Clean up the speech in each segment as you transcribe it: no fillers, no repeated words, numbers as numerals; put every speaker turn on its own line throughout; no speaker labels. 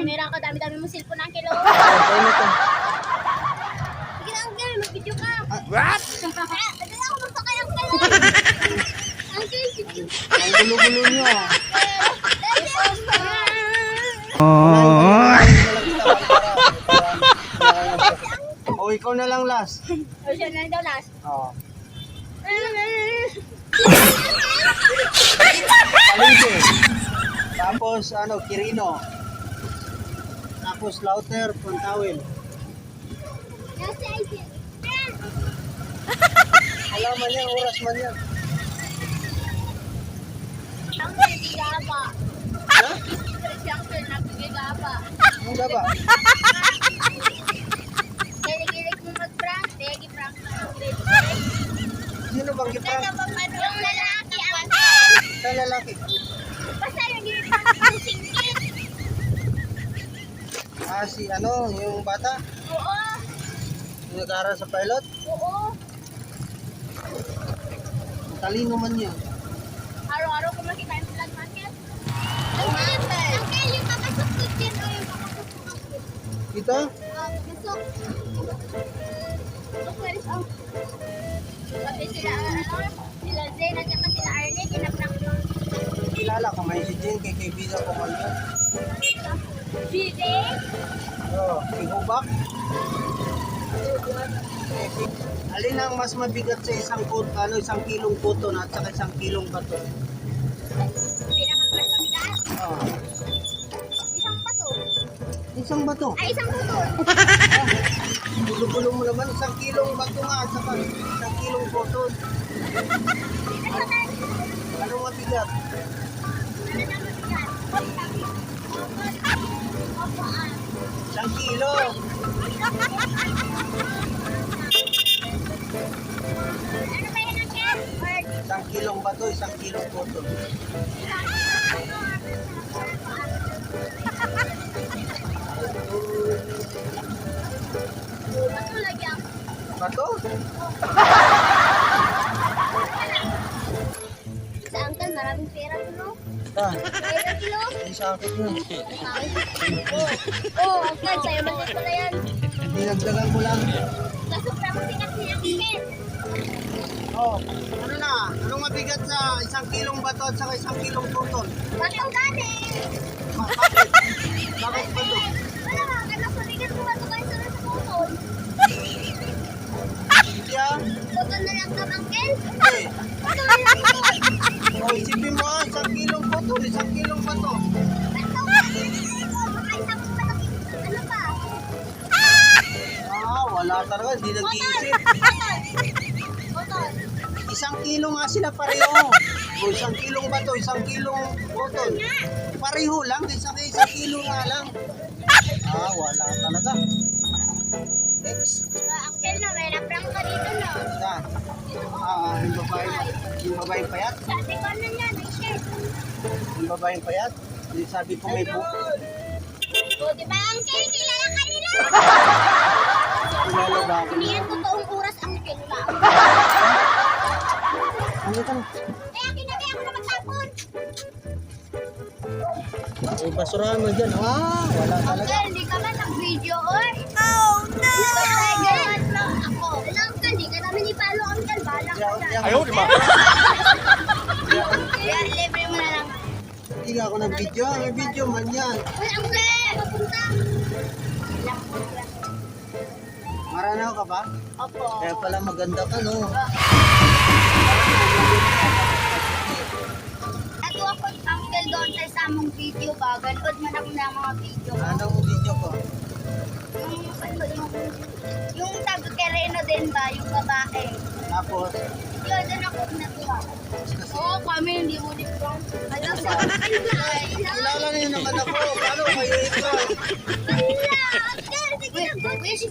camera ka, dami-dami mo cellphone Uncle. Oh.
Okay na to.
Sige na Uncle, mag-video ka.
What?
Dali ako magsakay Uncle. Uncle, sige.
Ang gulo-gulo nyo. O, ikaw na lang last.
O, siya na daw last.
Oo. Palengke. Tapos, Quirino. Tapos, Lauter, Puntawin. Alam man yan, oras man yan.
Uncle, gigaba.
Ha?
Si Uncle, nagigaba.
Ano ba ba?
Kilig-kilig mo mag-prank, degi prank ka.
Sino bang giprank?
Yung lalaki, Uncle.
Sa lalaki.
Basta yung giniprank yung singkit.
Yung bata?
Oo.
Yung nag-aaral sa pilot?
Oo.
Talino man yun.
Araw-araw ko makita yung vlog market. Uncle, yung kakasukot yan o yung kakasukot.
Ito?
Gusto. Pwede sa... Sabi sila Zen at saka sila Arne, kinaprank lang.
Kilala ko may si Jane, kay kaibigan ko man yun.
GJ?
Oo, si Hubak. Alin ang mas mabigat sa isang kilong puto at saka isang kilong bato?
Pinaka-crush kami ka?
Oo.
Isang pato.
Isang bato.
Ay, isang puto.
Gulo-gulo mo naman, isang kilong bato nga at saka isang kilong puto. Anong mabigat? Isang kilo.
Ano ba yan ang cat?
Isang kilong bato, isang kilong puto.
Bato lagi ang...
Bato?
Sa Uncle, maraming pera to, no?
Ah,
Pera kilo?
hindi sa akin yun.
Oo, Uncle, sa'yo man din pala yan.
Dinagdagan ko lang.
Nasupra mo sikat niya Kikit.
Oh, ano na? Anong mabigat sa isang kilong bato at saka isang kilong puto?
Batong gani!
Bakit? Bakit bato?
Wala nga, kaya nasuligat mo bato kayo sa putol.
Siya?
Putol na lang ka, Uncle.
Hindi.
Putol na lang ito.
Oh, isipin mo isang kilong puto, isang kilong bato.
Bato nga, baka isang malaki. Ano pa?
Ah, wala talaga, hindi nag-iisip.
Botol.
Isang kilo nga sila pareho. O, isang kilong bato, isang kilong puto. Pareho lang, isang kilo nga lang. Ah, wala talaga. Next.
Uncle na, may naprank ka dito, no?
Yan. Yung babaeng payat.
Sabi ko na niya, nag-share.
Yung babaeng payat. Yung sabi ko may buko.
O, di ba, Uncle? Kilala ka nila.
Kilala ba ako?
Hindi yan totoong oras, Uncle. Wala.
Ano ka na?
Kaya kinabi ako na magtapon.
May basurahan mo dyan. Ah, wala talaga.
Uncle, hindi ka ba nag-video, oy? Oh, no! Ganyan na ako. Wala, Uncle, hindi ka namin ipalo, Uncle. Bahala ka dyan.
Ayaw, di ba?
Kaya, libre mo na lang.
Hindi nga ako ng video. May video man yan.
Uy, Uncle! Papunta.
Maranaw ka ba?
Opo.
Kaya pala maganda ka, no?
Ato ako, Uncle, doon sa among video ba? Ganood man ako ng mga video.
Anong video ko?
Yung taga-Quirino din ba? Yung babae.
Tapos,
Yun, doon ako natuwa. Oo, kami hindi mo dito. Alam sa
kilala niyo naman ako. Paano kayo ito?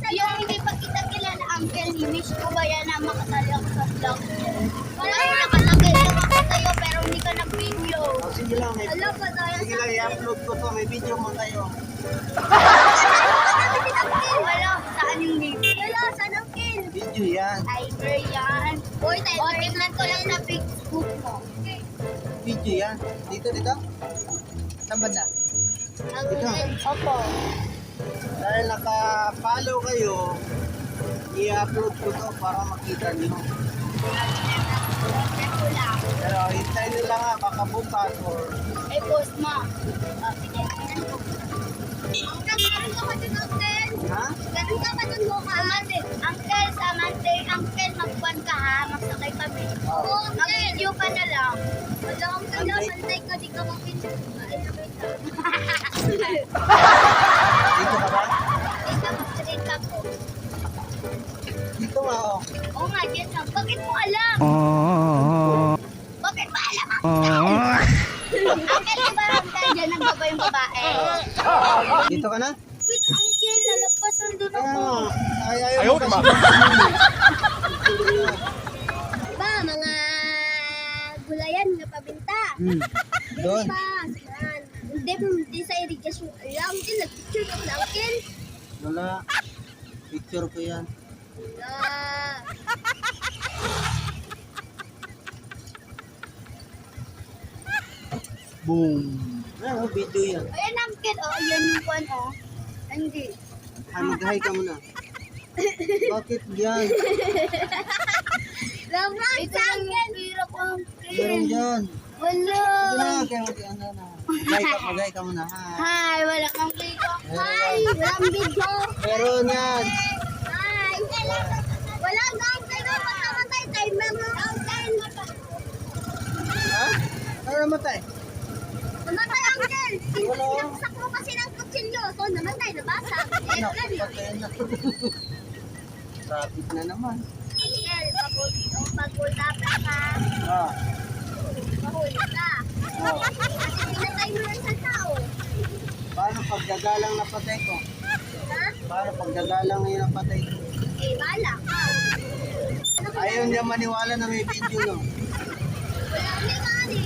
Yung hindi pa kita kilala, Uncle, Himish ko ba yan na makasali ako sa vlog? Wala yung nakalagay naman sa'yo pero hindi ka nag-video.
Oh, sige lang.
Alam pa tayo
Sige lang, i-upload ko to. May video mo kayo.
Wala, saan yung video? Wala, saan ang kill?
Video yan.
Tiger yan. Uy, Tiger. O, tignan ko lang sa Facebook mo.
Video yan. Dito, dito. Saan ba na? Ito.
Opo.
Dahil naka-follow kayo, i-upload ko to para makita nyo.
Ito lang.
Pero hintay nila nga, baka bukas or
Eh, post mo. Sige. Uncle, meron ka ba dun, Uncle?
ha?
Meron ka ba dun mo ka? Uncle, sa Monday, Uncle, magbuwan ka ha. Magsakay kami.
Oo.
Mag-video ka na lang. Wala, Uncle,
Monday?
Monday ka, di ka mag-video.
Dito ka ba?
Dito, mag-train ka po.
Dito nga oh.
Oo nga, dyan lang. Bakit mo alam? Bakit mo alam, Uncle, di ba Uncle, dyan ang baba yung babae?
Dito ka na?
Wait, Uncle, lalagpasan doon
Kaya
ako.
nga. Ayaw
Ayaw,
mo
diba?
kasi.
Diba, mga gulayan na pabinta.
Doon.
Diba, saan? Hindi sa irrigation. Alam, Uncle, nag-picture ka na, Uncle.
Wala. Picture ko yan.
Ah.
Boom. Ano, video yan.
Ayan, Uncle, oh, yan yung kwan, oh. Hindi.
Mag-hi ka muna. Bakit yan?
Lamang sa akin. Hirap, Uncle.
Meron dyan.
Wala.
Ito na, kaya ano na. Mag-hi ka muna. Hi.
Hi, wala kang video. Hi, walang video.
Meron yan.
Hi. Wala nga, Uncle. Dapat namatay. Timer mo, Uncle.
Ha? Ano namatay?
Namatay, Uncle.
Wala.
Sinaksak mo kasi ng kutsilyo. So, namatay, nabasag. Eh,
Ano?
ganun.
Patayin na. Traffic na naman.
Uncle, pag-ultapan ka,
Ah.
mahuli ka. Kasi pinatay mo lang sa tao.
Paano pagdagalang napatay ko?
Ha?
Paano pagdagalang yung napatay ko?
Eh, bala ka.
Ayaw niya maniwala na may video no.
Wala ni Mari.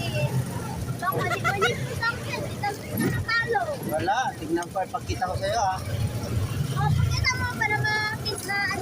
Baka di ba niya sa akin? Ito na natalo.
Wala, tignan ko, ipakita ko sa'yo ah.
O, pakita mo para makita na ano.